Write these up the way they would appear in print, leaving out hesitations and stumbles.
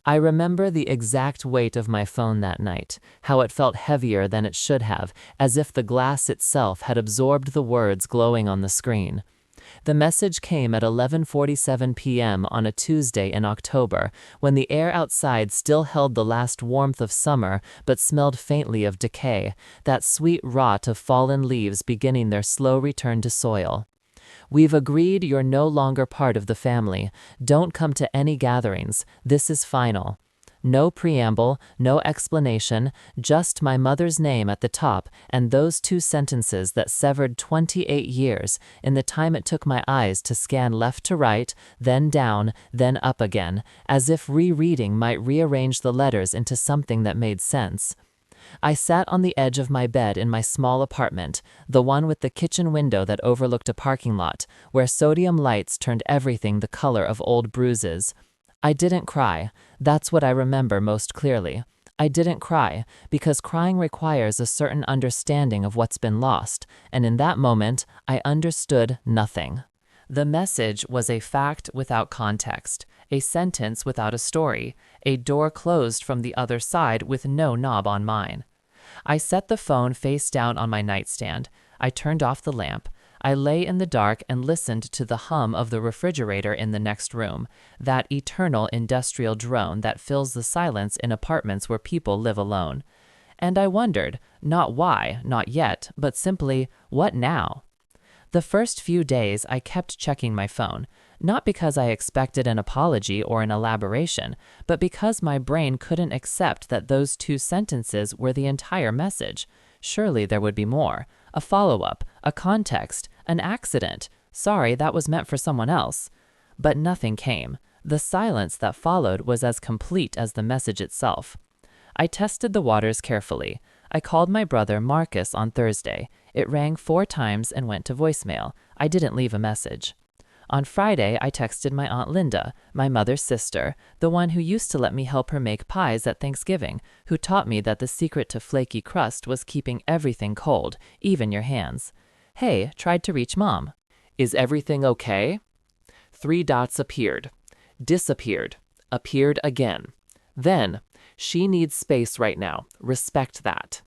I remember the exact weight of my phone that night, how it felt heavier than it should have, as if the glass itself had absorbed the words glowing on the screen. The message came at 11:47 p.m. on a Tuesday in October, when the air outside still held the last warmth of summer but smelled faintly of decay, that sweet rot of fallen leaves beginning their slow return to soil. We've agreed you're no longer part of the family. Don't come to any gatherings. This is final. No preamble, no explanation, just my mother's name at the top and those two sentences that severed 28 years in the time it took my eyes to scan left to right, then down, then up again, as if rereading might rearrange the letters into something that made sense. I sat on the edge of my bed in my small apartment, the one with the kitchen window that overlooked a parking lot, where sodium lights turned everything the color of old bruises. I didn't cry. That's what I remember most clearly. I didn't cry, because crying requires a certain understanding of what's been lost, and in that moment, I understood nothing. The message was a fact without context, a sentence without a story, a door closed from the other side with no knob on mine. I set the phone face down on my nightstand. I turned off the lamp. I lay in the dark and listened to the hum of the refrigerator in the next room, that eternal industrial drone that fills the silence in apartments where people live alone. And I wondered, not why, not yet, but simply, what now? The first few days I kept checking my phone, not because I expected an apology or an elaboration, but because my brain couldn't accept that those two sentences were the entire message. Surely there would be more. A follow-up, a context, an accident. Sorry, that was meant for someone else. But nothing came. The silence that followed was as complete as the message itself. I tested the waters carefully. I called my brother Marcus on Thursday. It rang 4 times and went to voicemail. I didn't leave a message. On Friday, I texted my Aunt Linda, my mother's sister, the one who used to let me help her make pies at Thanksgiving, who taught me that the secret to flaky crust was keeping everything cold, even your hands. Hey, tried to reach Mom. Is everything okay? 3 dots appeared. Disappeared. Appeared again. Then, she needs space right now. Respect that.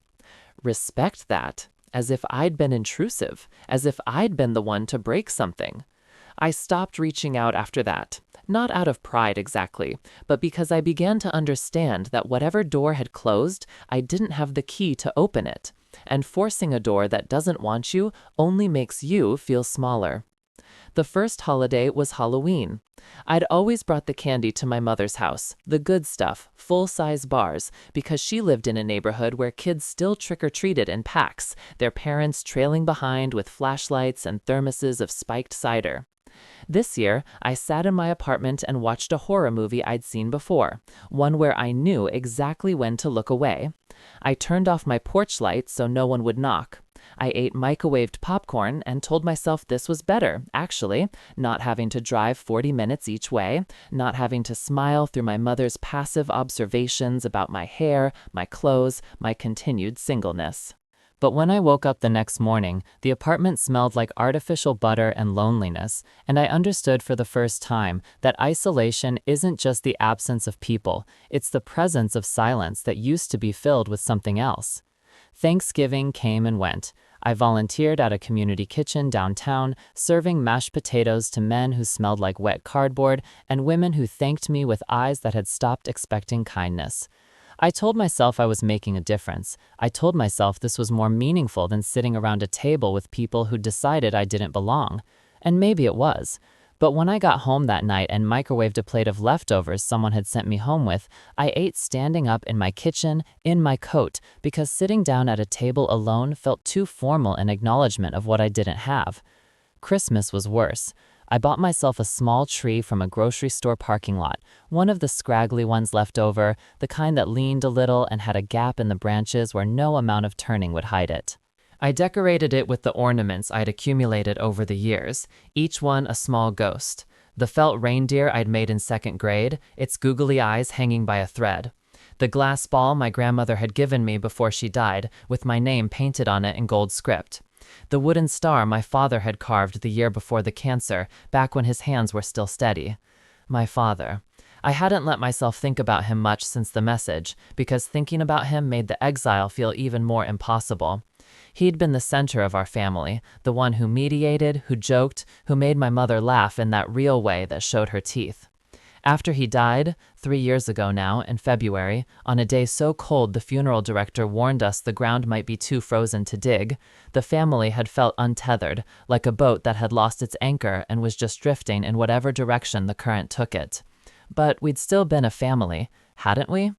Respect that? As if I'd been intrusive, as if I'd been the one to break something. I stopped reaching out after that, not out of pride exactly, but because I began to understand that whatever door had closed, I didn't have the key to open it, and forcing a door that doesn't want you only makes you feel smaller. The first holiday was Halloween. I'd always brought the candy to my mother's house, the good stuff, full-size bars, because she lived in a neighborhood where kids still trick-or-treated in packs, their parents trailing behind with flashlights and thermoses of spiked cider. This year, I sat in my apartment and watched a horror movie I'd seen before, one where I knew exactly when to look away. I turned off my porch light so no one would knock. I ate microwaved popcorn and told myself this was better, actually, not having to drive 40 minutes each way, not having to smile through my mother's passive observations about my hair, my clothes, my continued singleness. But when I woke up the next morning, the apartment smelled like artificial butter and loneliness, and I understood for the first time that isolation isn't just the absence of people, it's the presence of silence that used to be filled with something else. Thanksgiving came and went. I volunteered at a community kitchen downtown, serving mashed potatoes to men who smelled like wet cardboard and women who thanked me with eyes that had stopped expecting kindness. I told myself I was making a difference. I told myself this was more meaningful than sitting around a table with people who decided I didn't belong. And maybe it was. But when I got home that night and microwaved a plate of leftovers someone had sent me home with, I ate standing up in my kitchen, in my coat, because sitting down at a table alone felt too formal an acknowledgement of what I didn't have. Christmas was worse. I bought myself a small tree from a grocery store parking lot, one of the scraggly ones left over, the kind that leaned a little and had a gap in the branches where no amount of turning would hide it. I decorated it with the ornaments I'd accumulated over the years, each one a small ghost. The felt reindeer I'd made in 2nd grade, its googly eyes hanging by a thread. The glass ball my grandmother had given me before she died, with my name painted on it in gold script. The wooden star my father had carved the year before the cancer, back when his hands were still steady. My father. I hadn't let myself think about him much since the message, because thinking about him made the exile feel even more impossible. He'd been the center of our family, the one who mediated, who joked, who made my mother laugh in that real way that showed her teeth. After he died, 3 years ago now, in February, on a day so cold the funeral director warned us the ground might be too frozen to dig, the family had felt untethered, like a boat that had lost its anchor and was just drifting in whatever direction the current took it. But we'd still been a family, hadn't we?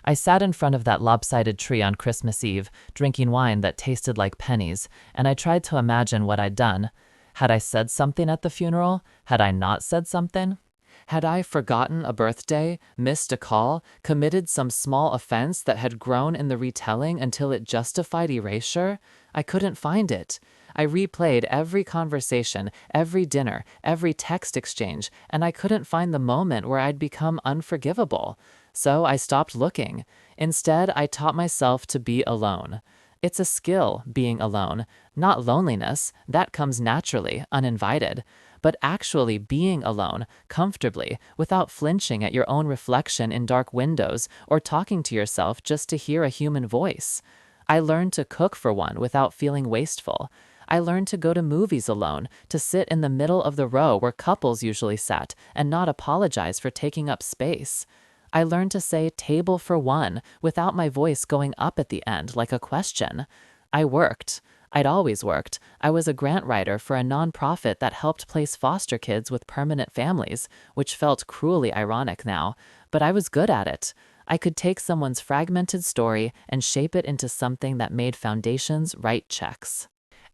I sat in front of that lopsided tree on Christmas Eve, drinking wine that tasted like pennies, and I tried to imagine what I'd done. Had I said something at the funeral? Had I not said something? Had I forgotten a birthday, missed a call, committed some small offense that had grown in the retelling until it justified erasure? I couldn't find it. I replayed every conversation, every dinner, every text exchange, and I couldn't find the moment where I'd become unforgivable. So I stopped looking. Instead, I taught myself to be alone. It's a skill, being alone. Not loneliness, that comes naturally, uninvited. But actually being alone, comfortably, without flinching at your own reflection in dark windows or talking to yourself just to hear a human voice. I learned to cook for one without feeling wasteful. I learned to go to movies alone, to sit in the middle of the row where couples usually sat and not apologize for taking up space. I learned to say table for one without my voice going up at the end like a question. I worked. I'd always worked. I was a grant writer for a nonprofit that helped place foster kids with permanent families, which felt cruelly ironic now, but I was good at it. I could take someone's fragmented story and shape it into something that made foundations write checks.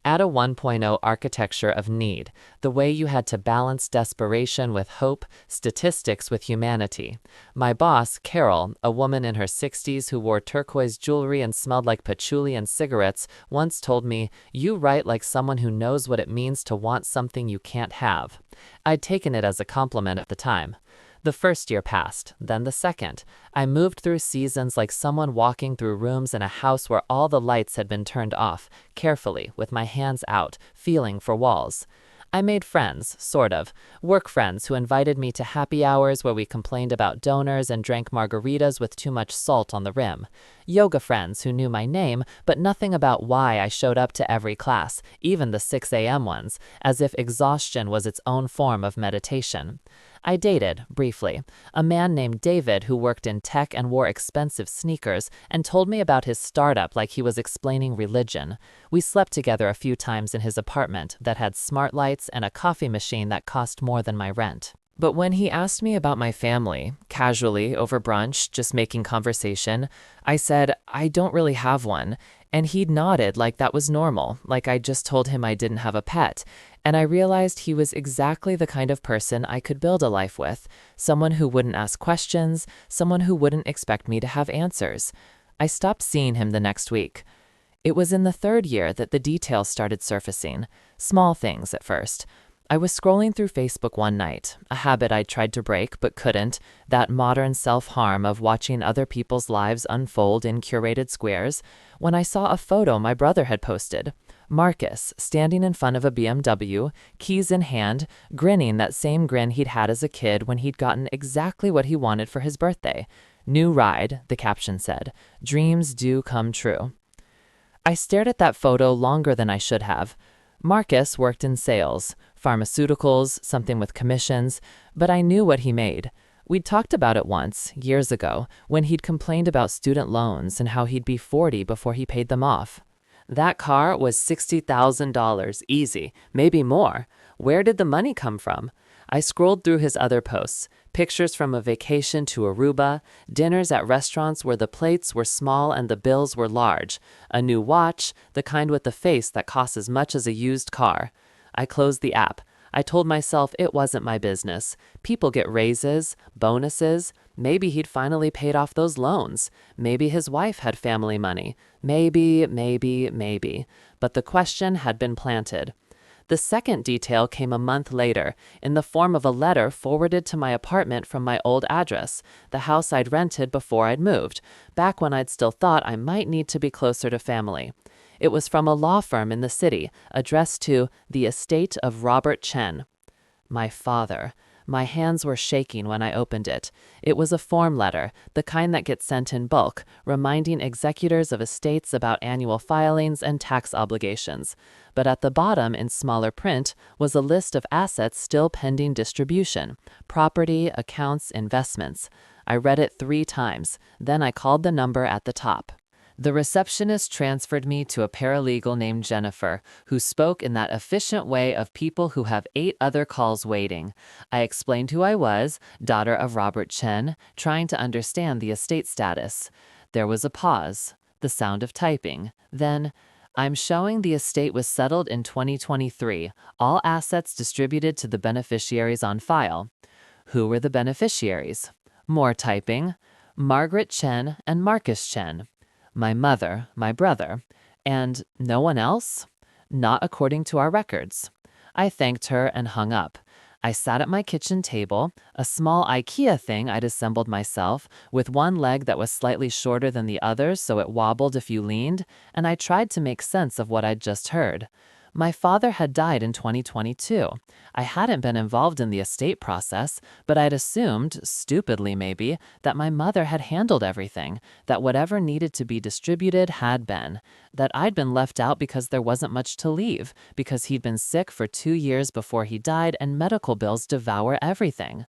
Add a 1.0 architecture of need, the way you had to balance desperation with hope, statistics with humanity. My boss, Carol, a woman in her 60s who wore turquoise jewelry and smelled like patchouli and cigarettes, once told me, "You write like someone who knows what it means to want something you can't have." I'd taken it as a compliment at the time. The first year passed, then the second. I moved through seasons like someone walking through rooms in a house where all the lights had been turned off, carefully, with my hands out, feeling for walls. I made friends, sort of. Work friends who invited me to happy hours where we complained about donors and drank margaritas with too much salt on the rim. Yoga friends who knew my name, but nothing about why I showed up to every class, even the 6 a.m. ones, as if exhaustion was its own form of meditation. I dated, briefly, a man named David who worked in tech and wore expensive sneakers and told me about his startup like he was explaining religion. We slept together a few times in his apartment that had smart lights and a coffee machine that cost more than my rent. But when he asked me about my family, casually, over brunch, just making conversation, I said, I don't really have one. And he'd nodded like that was normal, like I just told him I didn't have a pet. And I realized he was exactly the kind of person I could build a life with, someone who wouldn't ask questions, someone who wouldn't expect me to have answers. I stopped seeing him the next week. It was in the third year that the details started surfacing, small things at first. I was scrolling through Facebook one night, a habit I'd tried to break but couldn't, that modern self-harm of watching other people's lives unfold in curated squares, when I saw a photo my brother had posted. Marcus, standing in front of a BMW, keys in hand, grinning that same grin he'd had as a kid when he'd gotten exactly what he wanted for his birthday. "New ride," the caption said. "Dreams do come true." I stared at that photo longer than I should have. Marcus worked in sales, pharmaceuticals, something with commissions, but I knew what he made. We'd talked about it once, years ago, when he'd complained about student loans and how he'd be 40 before he paid them off. That car was $60,000 easy, maybe more. Where did the money come from? I scrolled through his other posts, pictures from a vacation to Aruba, dinners at restaurants where the plates were small and the bills were large, a new watch, the kind with the face that costs as much as a used car. I closed the app. I told myself it wasn't my business. People get raises, bonuses. Maybe he'd finally paid off those loans. Maybe his wife had family money. Maybe. But the question had been planted. The second detail came a month later, in the form of a letter forwarded to my apartment from my old address, the house I'd rented before I'd moved, back when I'd still thought I might need to be closer to family. It was from a law firm in the city, addressed to the estate of Robert Chen. My father. My hands were shaking when I opened it. It was a form letter, the kind that gets sent in bulk, reminding executors of estates about annual filings and tax obligations. But at the bottom, in smaller print, was a list of assets still pending distribution: property, accounts, investments. I read it 3 times. Then I called the number at the top. The receptionist transferred me to a paralegal named Jennifer, who spoke in that efficient way of people who have 8 other calls waiting. I explained who I was, daughter of Robert Chen, trying to understand the estate status. There was a pause, the sound of typing. Then, I'm showing the estate was settled in 2023, all assets distributed to the beneficiaries on file. Who were the beneficiaries? More typing. Margaret Chen and Marcus Chen. My mother, my brother, and no one else? Not according to our records. I thanked her and hung up. I sat at my kitchen table, a small IKEA thing I'd assembled myself, with one leg that was slightly shorter than the others so it wobbled if you leaned, and I tried to make sense of what I'd just heard. My father had died in 2022. I hadn't been involved in the estate process, but I'd assumed, stupidly maybe, that my mother had handled everything, that whatever needed to be distributed had been, that I'd been left out because there wasn't much to leave, because he'd been sick for 2 years before he died and medical bills devour everything.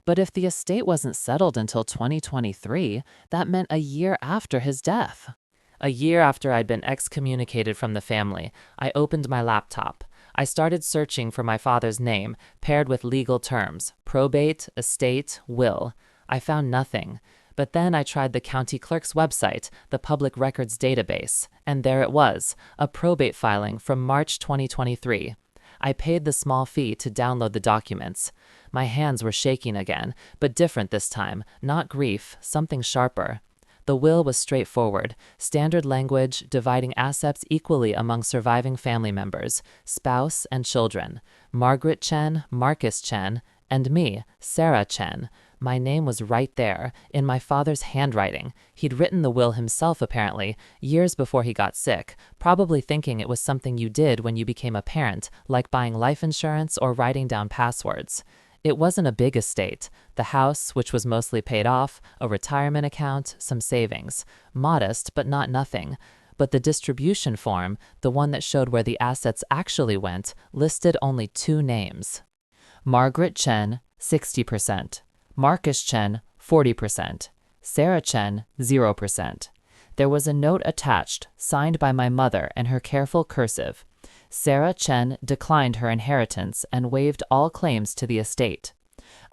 But if the estate wasn't settled until 2023, that meant a year after his death. A year after I'd been excommunicated from the family, I opened my laptop. I started searching for my father's name, paired with legal terms: probate, estate, will. I found nothing. But then I tried the county clerk's website, the public records database, and there it was, a probate filing from March 2023. I paid the small fee to download the documents. My hands were shaking again, but different this time, not grief, something sharper. The will was straightforward, standard language, dividing assets equally among surviving family members, spouse and children. Margaret Chen, Marcus Chen, and me, Sarah Chen. My name was right there, in my father's handwriting. He'd written the will himself, apparently, years before he got sick, probably thinking it was something you did when you became a parent, like buying life insurance or writing down passwords. It wasn't a big estate. The house, which was mostly paid off, a retirement account, some savings. Modest, but not nothing. But the distribution form, the one that showed where the assets actually went, listed only 2 names. Margaret Chen, 60%. Marcus Chen, 40%. Sarah Chen, 0%. There was a note attached, signed by my mother and her careful cursive. Sarah Chen declined her inheritance and waived all claims to the estate.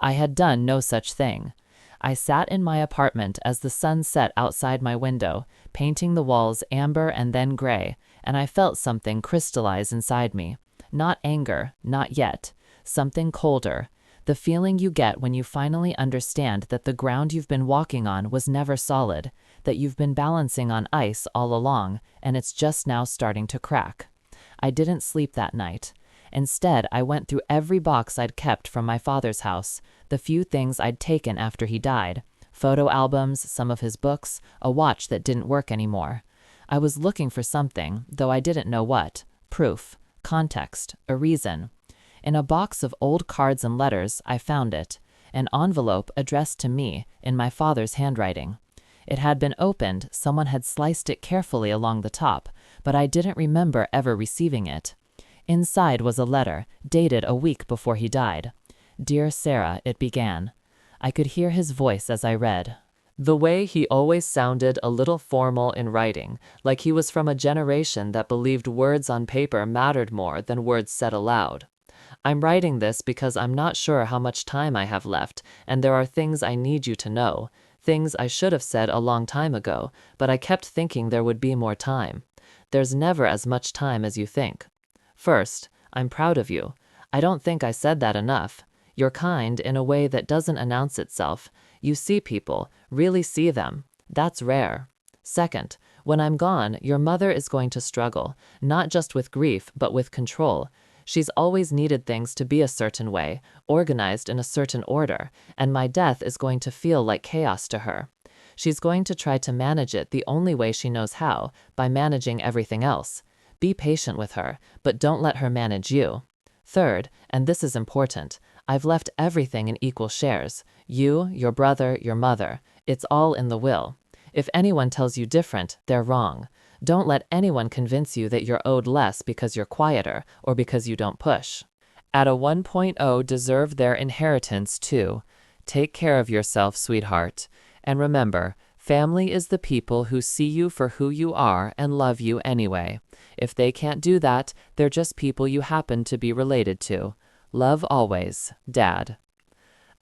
I had done no such thing. I sat in my apartment as the sun set outside my window, painting the walls amber and then gray, and I felt something crystallize inside me. Not anger, not yet. Something colder. The feeling you get when you finally understand that the ground you've been walking on was never solid, that you've been balancing on ice all along, and it's just now starting to crack. I didn't sleep that night. Instead, I went through every box I'd kept from my father's house, the few things I'd taken after he died: photo albums, some of his books, a watch that didn't work anymore. I was looking for something, though I didn't know what: proof, context, a reason. In a box of old cards and letters, I found it, an envelope addressed to me in my father's handwriting. It had been opened, someone had sliced it carefully along the top, but I didn't remember ever receiving it. Inside was a letter, dated a week before he died. "Dear Sarah," it began. I could hear his voice as I read. The way he always sounded a little formal in writing, like he was from a generation that believed words on paper mattered more than words said aloud. I'm writing this because I'm not sure how much time I have left, and there are things I need you to know. Things I should have said a long time ago, but I kept thinking there would be more time. There's never as much time as you think. First, I'm proud of you. I don't think I said that enough. You're kind in a way that doesn't announce itself. You see people, really see them. That's rare. Second, when I'm gone, your mother is going to struggle, not just with grief, but with control. She's always needed things to be a certain way, organized in a certain order, and my death is going to feel like chaos to her. She's going to try to manage it the only way she knows how, by managing everything else. Be patient with her, but don't let her manage you. Third, and this is important, I've left everything in equal shares. You, your brother, your mother. It's all in the will. If anyone tells you different, they're wrong. Don't let anyone convince you that you're owed less because you're quieter or because you don't push. At a 1.0 deserve their inheritance too. Take care of yourself, sweetheart. And remember, family is the people who see you for who you are and love you anyway. If they can't do that, they're just people you happen to be related to. Love always, Dad.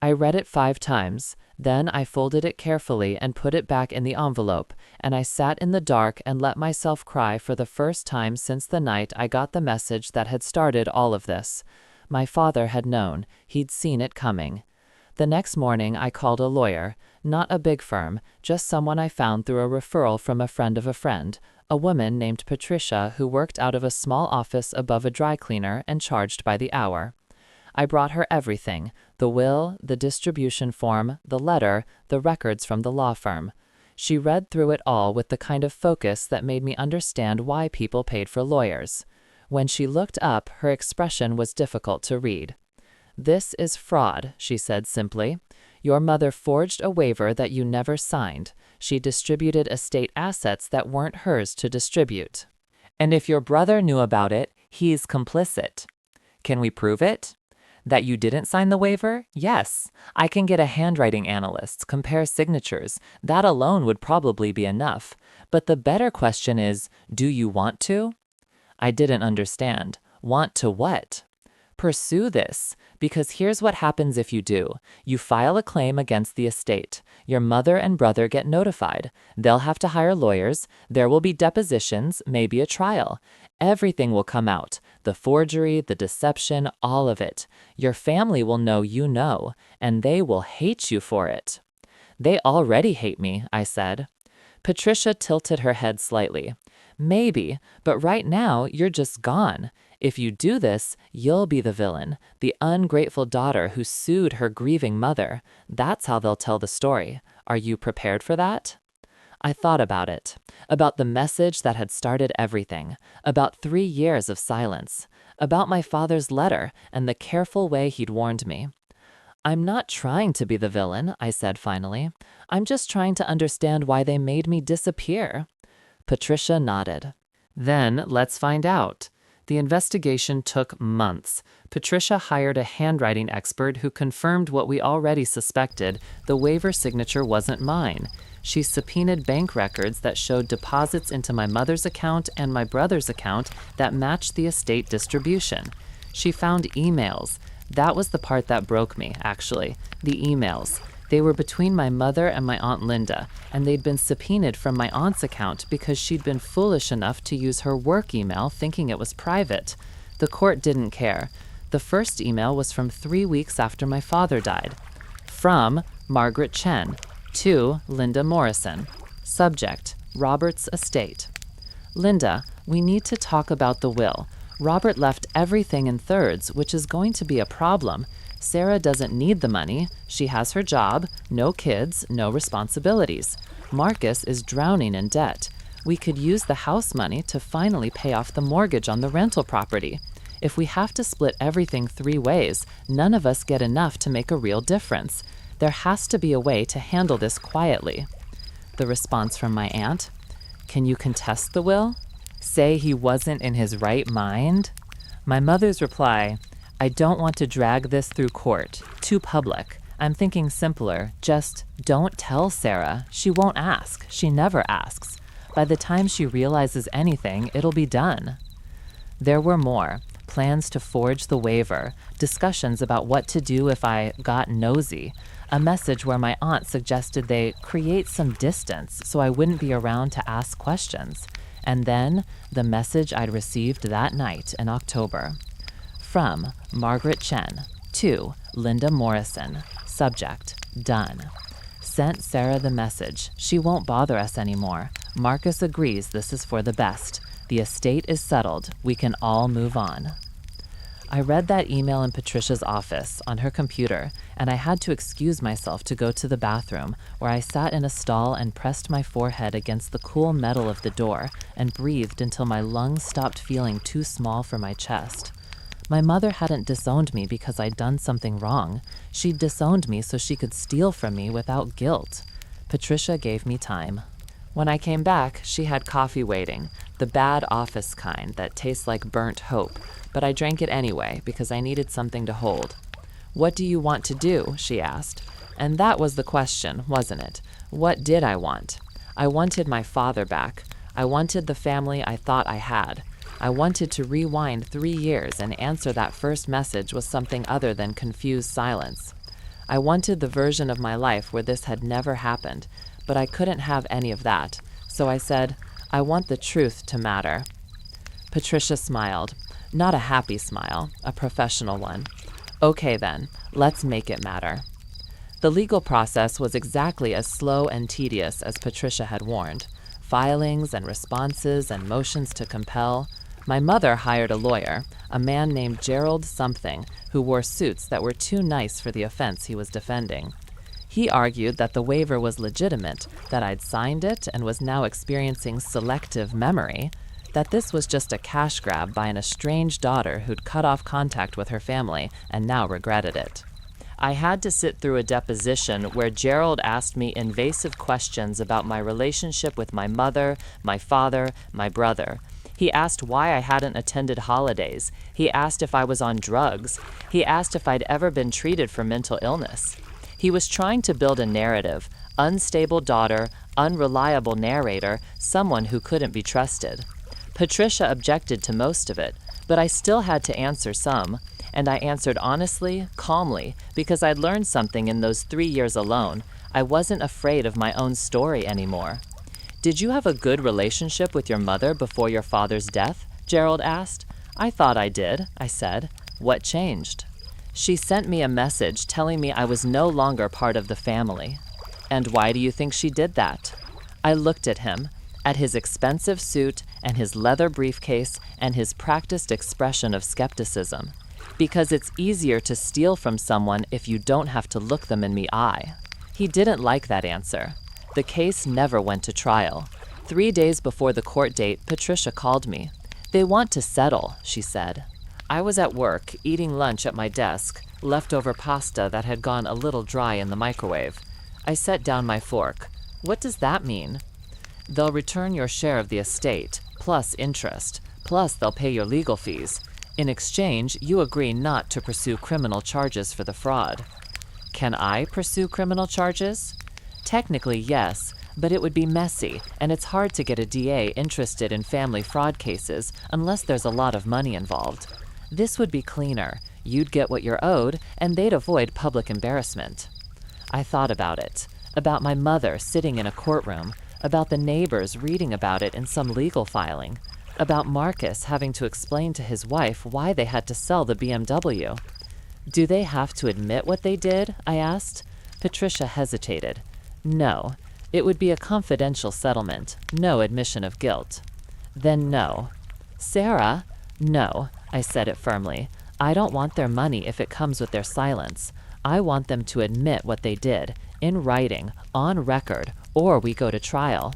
I read it 5 times. Then I folded it carefully and put it back in the envelope, and I sat in the dark and let myself cry for the first time since the night I got the message that had started all of this. My father had known. He'd seen it coming. The next morning I called a lawyer, not a big firm, just someone I found through a referral from a friend of a friend, a woman named Patricia who worked out of a small office above a dry cleaner and charged by the hour. I brought her everything: the will, the distribution form, the letter, the records from the law firm. She read through it all with the kind of focus that made me understand why people paid for lawyers. When she looked up, her expression was difficult to read. "This is fraud," she said simply. "Your mother forged a waiver that you never signed. She distributed estate assets that weren't hers to distribute. And if your brother knew about it, he's complicit. Can we prove it? That you didn't sign the waiver? Yes. I can get a handwriting analyst, compare signatures. That alone would probably be enough. But the better question is, do you want to?" I didn't understand. Want to what? Pursue this, because here's what happens if you do. You file a claim against the estate. Your mother and brother get notified. They'll have to hire lawyers. There will be depositions, maybe a trial. Everything will come out. The forgery, the deception, all of it. Your family will know you know, and they will hate you for it. They already hate me, I said. Patricia tilted her head slightly. Maybe, but right now you're just gone. If you do this, you'll be the villain, the ungrateful daughter who sued her grieving mother. That's how they'll tell the story. Are you prepared for that? I thought about it, about the message that had started everything, about 3 years of silence, about my father's letter and the careful way he'd warned me. I'm not trying to be the villain, I said finally. I'm just trying to understand why they made me disappear. Patricia nodded. Then let's find out. The investigation took months. Patricia hired a handwriting expert who confirmed what we already suspected: the waiver signature wasn't mine. She subpoenaed bank records that showed deposits into my mother's account and my brother's account that matched the estate distribution. She found emails. That was the part that broke me, actually. The emails. They were between my mother and my Aunt Linda, and they'd been subpoenaed from my aunt's account because she'd been foolish enough to use her work email thinking it was private. The court didn't care. The first email was from 3 weeks after my father died. From Margaret Chen to Linda Morrison. Subject: Robert's estate. Linda, we need to talk about the will. Robert left everything in thirds, which is going to be a problem. Sarah doesn't need the money. She has her job, no kids, no responsibilities. Marcus is drowning in debt. We could use the house money to finally pay off the mortgage on the rental property. If we have to split everything 3 ways, none of us get enough to make a real difference. There has to be a way to handle this quietly. The response from my aunt: Can you contest the will? Say he wasn't in his right mind? My mother's reply: I don't want to drag this through court, too public. I'm thinking simpler, just don't tell Sarah. She won't ask. She never asks. By the time she realizes anything, it'll be done. There were more. Plans to forge the waiver, discussions about what to do if I got nosy, a message where my aunt suggested they create some distance so I wouldn't be around to ask questions. And then the message I'd received that night in October. From Margaret Chen to Linda Morrison. Subject: Done. Sent Sarah the message. She won't bother us anymore. Marcus agrees this is for the best. The estate is settled. We can all move on. I read that email in Patricia's office on her computer, and I had to excuse myself to go to the bathroom, where I sat in a stall and pressed my forehead against the cool metal of the door and breathed until my lungs stopped feeling too small for my chest. My mother hadn't disowned me because I'd done something wrong. She'd disowned me so she could steal from me without guilt. Patricia gave me time. When I came back, she had coffee waiting, the bad office kind that tastes like burnt hope, but I drank it anyway because I needed something to hold. "What do you want to do?" she asked. And that was the question, wasn't it? What did I want? I wanted my father back. I wanted the family I thought I had. I wanted to rewind 3 years and answer that first message with something other than confused silence. I wanted the version of my life where this had never happened, but I couldn't have any of that. So I said, I want the truth to matter. Patricia smiled. Not a happy smile, a professional one. Okay then, let's make it matter. The legal process was exactly as slow and tedious as Patricia had warned. Filings and responses and motions to compel. My mother hired a lawyer, a man named Gerald something, who wore suits that were too nice for the offense he was defending. He argued that the waiver was legitimate, that I'd signed it and was now experiencing selective memory, that this was just a cash grab by an estranged daughter who'd cut off contact with her family and now regretted it. I had to sit through a deposition where Gerald asked me invasive questions about my relationship with my mother, my father, my brother. He asked why I hadn't attended holidays. He asked if I was on drugs. He asked if I'd ever been treated for mental illness. He was trying to build a narrative, unstable daughter, unreliable narrator, someone who couldn't be trusted. Patricia objected to most of it, but I still had to answer some, and I answered honestly, calmly, because I'd learned something in those 3 years alone. I wasn't afraid of my own story anymore. "Did you have a good relationship with your mother before your father's death?" Gerald asked. "I thought I did," I said. "What changed?" "She sent me a message telling me I was no longer part of the family." "And why do you think she did that?" I looked at him, at his expensive suit and his leather briefcase and his practiced expression of skepticism. "Because it's easier to steal from someone if you don't have to look them in the eye." He didn't like that answer. The case never went to trial. 3 days before the court date, Patricia called me. "They want to settle," she said. I was at work, eating lunch at my desk, leftover pasta that had gone a little dry in the microwave. I set down my fork. "What does that mean?" "They'll return your share of the estate, plus interest, plus they'll pay your legal fees. In exchange, you agree not to pursue criminal charges for the fraud." "Can I pursue criminal charges?" "Technically, yes, but it would be messy, and it's hard to get a DA interested in family fraud cases unless there's a lot of money involved. This would be cleaner. You'd get what you're owed, and they'd avoid public embarrassment." I thought about it, about my mother sitting in a courtroom, about the neighbors reading about it in some legal filing, about Marcus having to explain to his wife why they had to sell the BMW. "Do they have to admit what they did?" I asked. Patricia hesitated. "No. It would be a confidential settlement, no admission of guilt." "Then no." "Sarah?" "No," I said it firmly. "I don't want their money if it comes with their silence. I want them to admit what they did, in writing, on record, or we go to trial."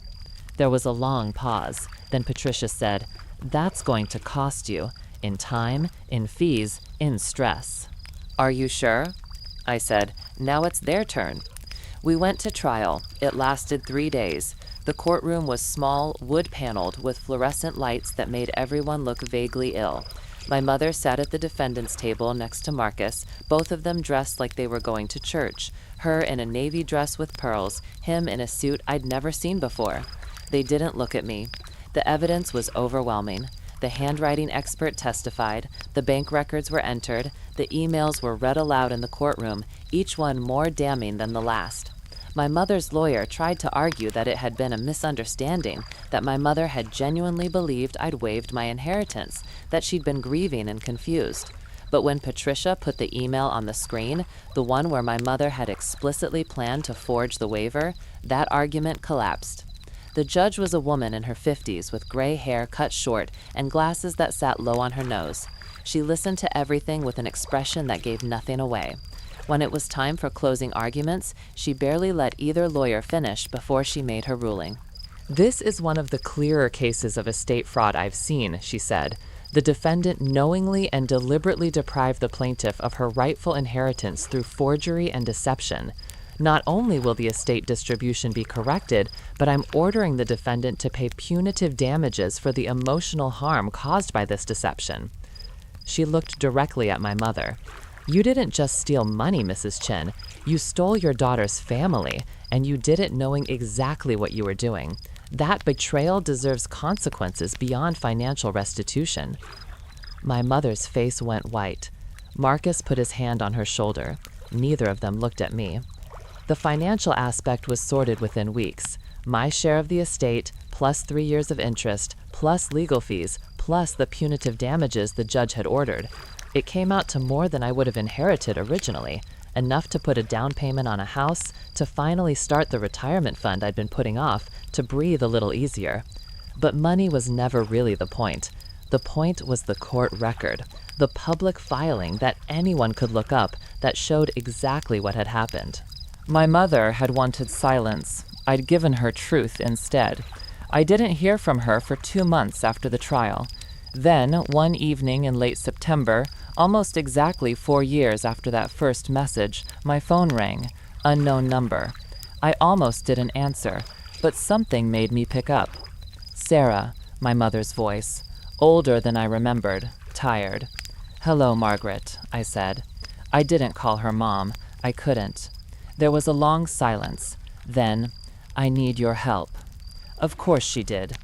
There was a long pause. Then Patricia said, "That's going to cost you, in time, in fees, in stress." "Are you sure?" I said, "Now it's their turn." We went to trial. It lasted 3 days. The courtroom was small, wood-paneled, with fluorescent lights that made everyone look vaguely ill. My mother sat at the defendant's table next to Marcus, both of them dressed like they were going to church, her in a navy dress with pearls, him in a suit I'd never seen before. They didn't look at me. The evidence was overwhelming. The handwriting expert testified, the bank records were entered, the emails were read aloud in the courtroom, each one more damning than the last. My mother's lawyer tried to argue that it had been a misunderstanding, that my mother had genuinely believed I'd waived my inheritance, that she'd been grieving and confused. But when Patricia put the email on the screen, the one where my mother had explicitly planned to forge the waiver, that argument collapsed. The judge was a woman in her 50s with gray hair cut short and glasses that sat low on her nose. She listened to everything with an expression that gave nothing away. When it was time for closing arguments, she barely let either lawyer finish before she made her ruling. "This is one of the clearer cases of estate fraud I've seen," she said. The defendant knowingly and deliberately deprived the plaintiff of her rightful inheritance through forgery and deception. Not only will the estate distribution be corrected, but I'm ordering the defendant to pay punitive damages for the emotional harm caused by this deception. She looked directly at my mother. You didn't just steal money, Mrs. Chin. You stole your daughter's family, and you did it knowing exactly what you were doing. That betrayal deserves consequences beyond financial restitution. My mother's face went white. Marcus put his hand on her shoulder. Neither of them looked at me. The financial aspect was sorted within weeks. My share of the estate, plus 3 years of interest, plus legal fees, plus the punitive damages the judge had ordered. It came out to more than I would have inherited originally, enough to put a down payment on a house, to finally start the retirement fund I'd been putting off, to breathe a little easier. But money was never really the point. The point was the court record, the public filing that anyone could look up that showed exactly what had happened. My mother had wanted silence. I'd given her truth instead. I didn't hear from her for 2 months after the trial. Then, one evening in late September, almost exactly 4 years after that first message, my phone rang. Unknown number. I almost didn't answer, but something made me pick up. Sarah, my mother's voice. Older than I remembered, tired. Hello, Margaret, I said. I didn't call her Mom. I couldn't. There was a long silence. Then, I need your help. Of course she did.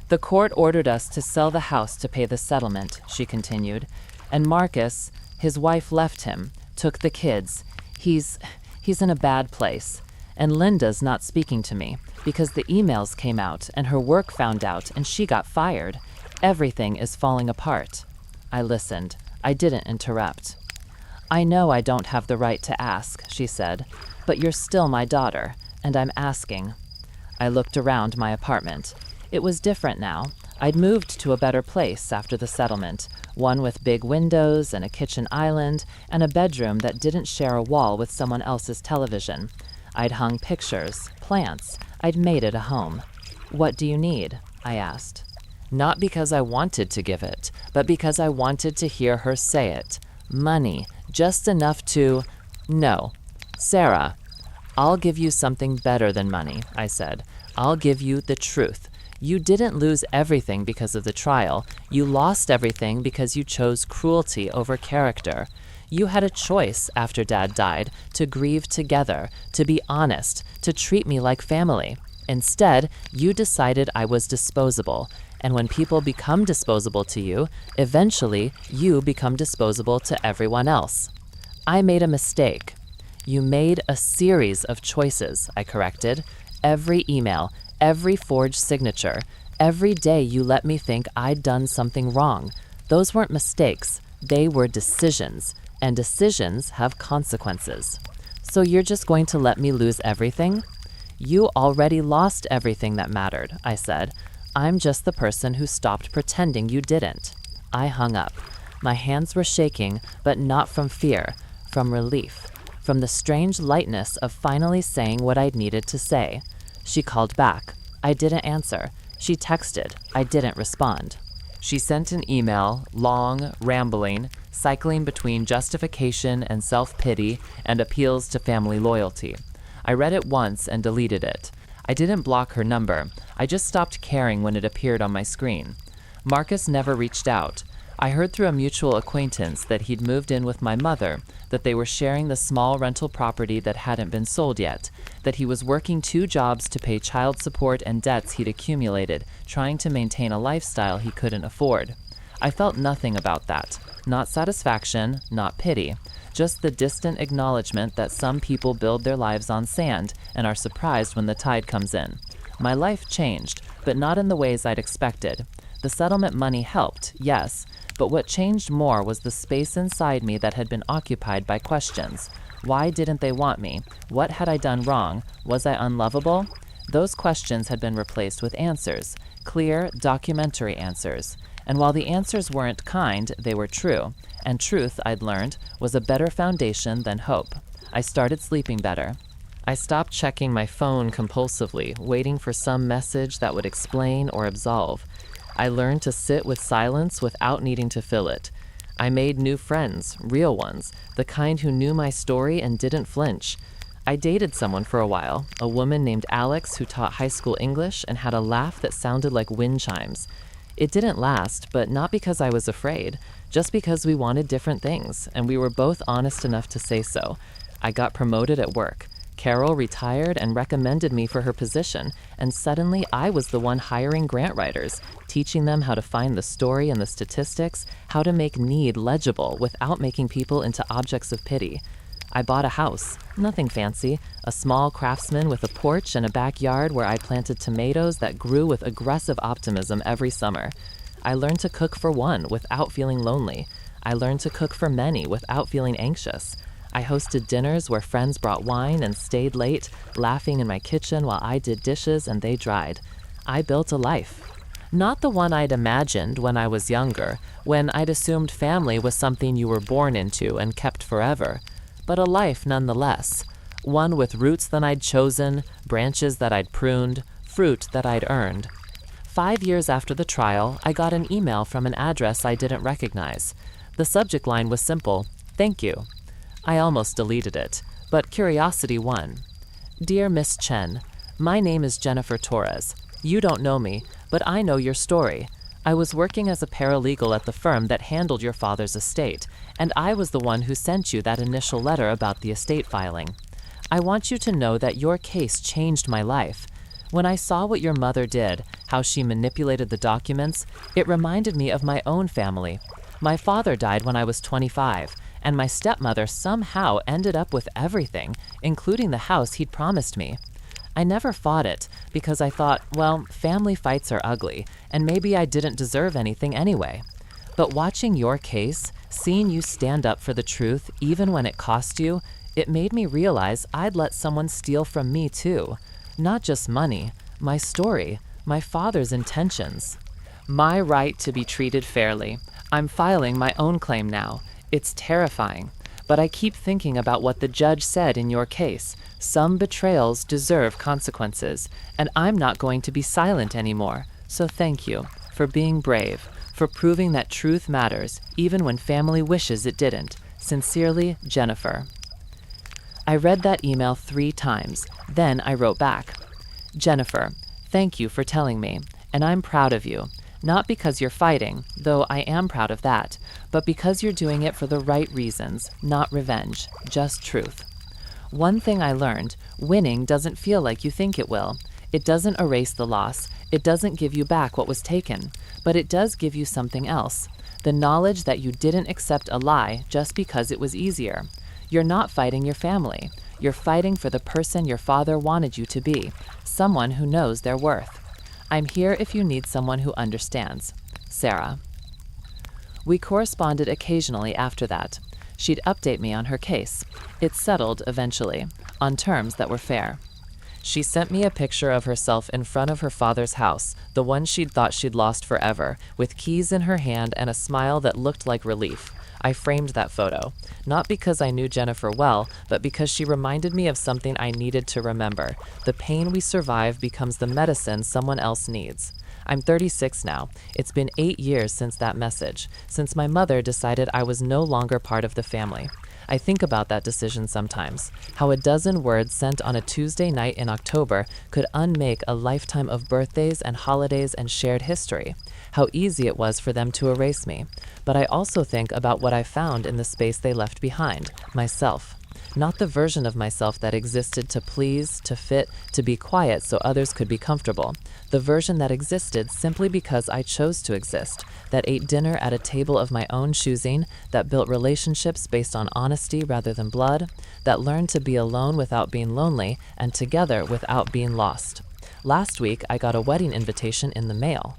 The court ordered us to sell the house to pay the settlement, she continued. And Marcus, his wife left him, took the kids. He's in a bad place. And Linda's not speaking to me because the emails came out and her work found out and she got fired. Everything is falling apart. I listened. I didn't interrupt. I know I don't have the right to ask, she said, but you're still my daughter, and I'm asking. I looked around my apartment. It was different now. I'd moved to a better place after the settlement, one with big windows and a kitchen island and a bedroom that didn't share a wall with someone else's television. I'd hung pictures, plants. I'd made it a home. What do you need? I asked. Not because I wanted to give it, but because I wanted to hear her say it. Money, just enough to... No. Sarah, I'll give you something better than money, I said. I'll give you the truth. You didn't lose everything because of the trial. You lost everything because you chose cruelty over character. You had a choice after Dad died to grieve together, to be honest, to treat me like family. Instead, you decided I was disposable. And when people become disposable to you, eventually you become disposable to everyone else. I made a mistake. You made a series of choices, I corrected. Every email, every forged signature, every day you let me think I'd done something wrong. Those weren't mistakes, they were decisions, and decisions have consequences. So you're just going to let me lose everything? You already lost everything that mattered, I said. I'm just the person who stopped pretending you didn't. I hung up. My hands were shaking, but not from fear, from relief, from the strange lightness of finally saying what I'd needed to say. She called back. I didn't answer. She texted. I didn't respond. She sent an email, long, rambling, cycling between justification and self-pity and appeals to family loyalty. I read it once and deleted it. I didn't block her number. I just stopped caring when it appeared on my screen. Marcus never reached out. I heard through a mutual acquaintance that he'd moved in with my mother, that they were sharing the small rental property that hadn't been sold yet, that he was working 2 jobs to pay child support and debts he'd accumulated, trying to maintain a lifestyle he couldn't afford. I felt nothing about that. Not satisfaction, not pity. Just the distant acknowledgement that some people build their lives on sand and are surprised when the tide comes in. My life changed, but not in the ways I'd expected. The settlement money helped, yes, but what changed more was the space inside me that had been occupied by questions. Why didn't they want me? What had I done wrong? Was I unlovable? Those questions had been replaced with answers, clear, documentary answers. And while the answers weren't kind, they were true. And truth, I'd learned, was a better foundation than hope. I started sleeping better. I stopped checking my phone compulsively, waiting for some message that would explain or absolve. I learned to sit with silence without needing to fill it. I made new friends, real ones, the kind who knew my story and didn't flinch. I dated someone for a while, a woman named Alex who taught high school English and had a laugh that sounded like wind chimes. It didn't last, but not because I was afraid, just because we wanted different things, and we were both honest enough to say so. I got promoted at work. Carol retired and recommended me for her position, and suddenly I was the one hiring grant writers, teaching them how to find the story and the statistics, how to make need legible without making people into objects of pity. I bought a house, nothing fancy, a small craftsman with a porch and a backyard where I planted tomatoes that grew with aggressive optimism every summer. I learned to cook for one without feeling lonely. I learned to cook for many without feeling anxious. I hosted dinners where friends brought wine and stayed late, laughing in my kitchen while I did dishes and they dried. I built a life. Not the one I'd imagined when I was younger, when I'd assumed family was something you were born into and kept forever, but a life nonetheless. One with roots that I'd chosen, branches that I'd pruned, fruit that I'd earned. 5 years after the trial, I got an email from an address I didn't recognize. The subject line was simple, "Thank you." I almost deleted it, but curiosity won. Dear Miss Chen, my name is Jennifer Torres. You don't know me, but I know your story. I was working as a paralegal at the firm that handled your father's estate, and I was the one who sent you that initial letter about the estate filing. I want you to know that your case changed my life. When I saw what your mother did, how she manipulated the documents, it reminded me of my own family. My father died when I was 25, and my stepmother somehow ended up with everything, including the house he'd promised me. I never fought it because I thought, well, family fights are ugly, and maybe I didn't deserve anything anyway. But watching your case, seeing you stand up for the truth even when it cost you, it made me realize I'd let someone steal from me too. Not just money, my story, my father's intentions. My right to be treated fairly. I'm filing my own claim now. It's terrifying. But I keep thinking about what the judge said in your case. Some betrayals deserve consequences, and I'm not going to be silent anymore. So thank you for being brave, for proving that truth matters, even when family wishes it didn't. Sincerely, Jennifer. I read that email 3 times. Then I wrote back, Jennifer, thank you for telling me, and I'm proud of you. Not because you're fighting, though I am proud of that, but because you're doing it for the right reasons, not revenge, just truth. One thing I learned, winning doesn't feel like you think it will. It doesn't erase the loss. It doesn't give you back what was taken, but it does give you something else. The knowledge that you didn't accept a lie just because it was easier. You're not fighting your family. You're fighting for the person your father wanted you to be, someone who knows their worth. I'm here if you need someone who understands. Sarah. We corresponded occasionally after that. She'd update me on her case. It settled eventually, on terms that were fair. She sent me a picture of herself in front of her father's house, the one she'd thought she'd lost forever, with keys in her hand and a smile that looked like relief. I framed that photo, not because I knew Jennifer well, but because she reminded me of something I needed to remember. The pain we survive becomes the medicine someone else needs. I'm 36 now. It's been 8 years since that message, since my mother decided I was no longer part of the family. I think about that decision sometimes, how a dozen words sent on a Tuesday night in October could unmake a lifetime of birthdays and holidays and shared history, how easy it was for them to erase me. But I also think about what I found in the space they left behind, myself. Not the version of myself that existed to please, to fit, to be quiet so others could be comfortable. The version that existed simply because I chose to exist, that ate dinner at a table of my own choosing, that built relationships based on honesty rather than blood, that learned to be alone without being lonely and together without being lost. Last week, I got a wedding invitation in the mail.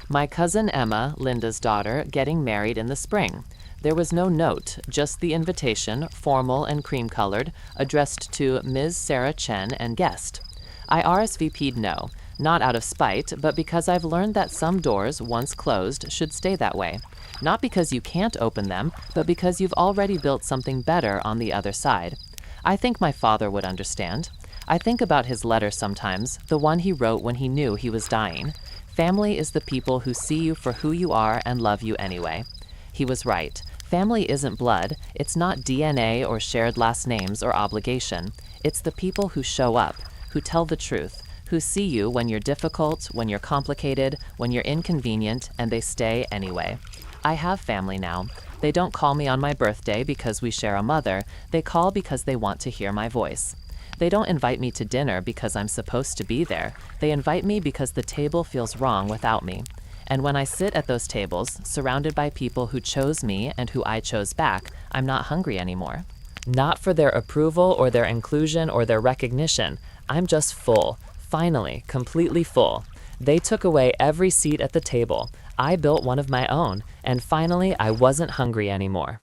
My cousin Emma, Linda's daughter, getting married in the spring. There was no note, just the invitation, formal and cream-colored, addressed to Ms. Sarah Chen and guest. I RSVP'd no, not out of spite, but because I've learned that some doors, once closed, should stay that way. Not because you can't open them, but because you've already built something better on the other side. I think my father would understand. I think about his letter sometimes, the one he wrote when he knew he was dying. Family is the people who see you for who you are and love you anyway. He was right. Family isn't blood, it's not DNA or shared last names or obligation. It's the people who show up, who tell the truth, who see you when you're difficult, when you're complicated, when you're inconvenient, and they stay anyway. I have family now. They don't call me on my birthday because we share a mother, they call because they want to hear my voice. They don't invite me to dinner because I'm supposed to be there, they invite me because the table feels wrong without me. And when I sit at those tables, surrounded by people who chose me and who I chose back, I'm not hungry anymore. Not for their approval or their inclusion or their recognition. I'm just full. Finally, completely full. They took away every seat at the table. I built one of my own, and finally I wasn't hungry anymore.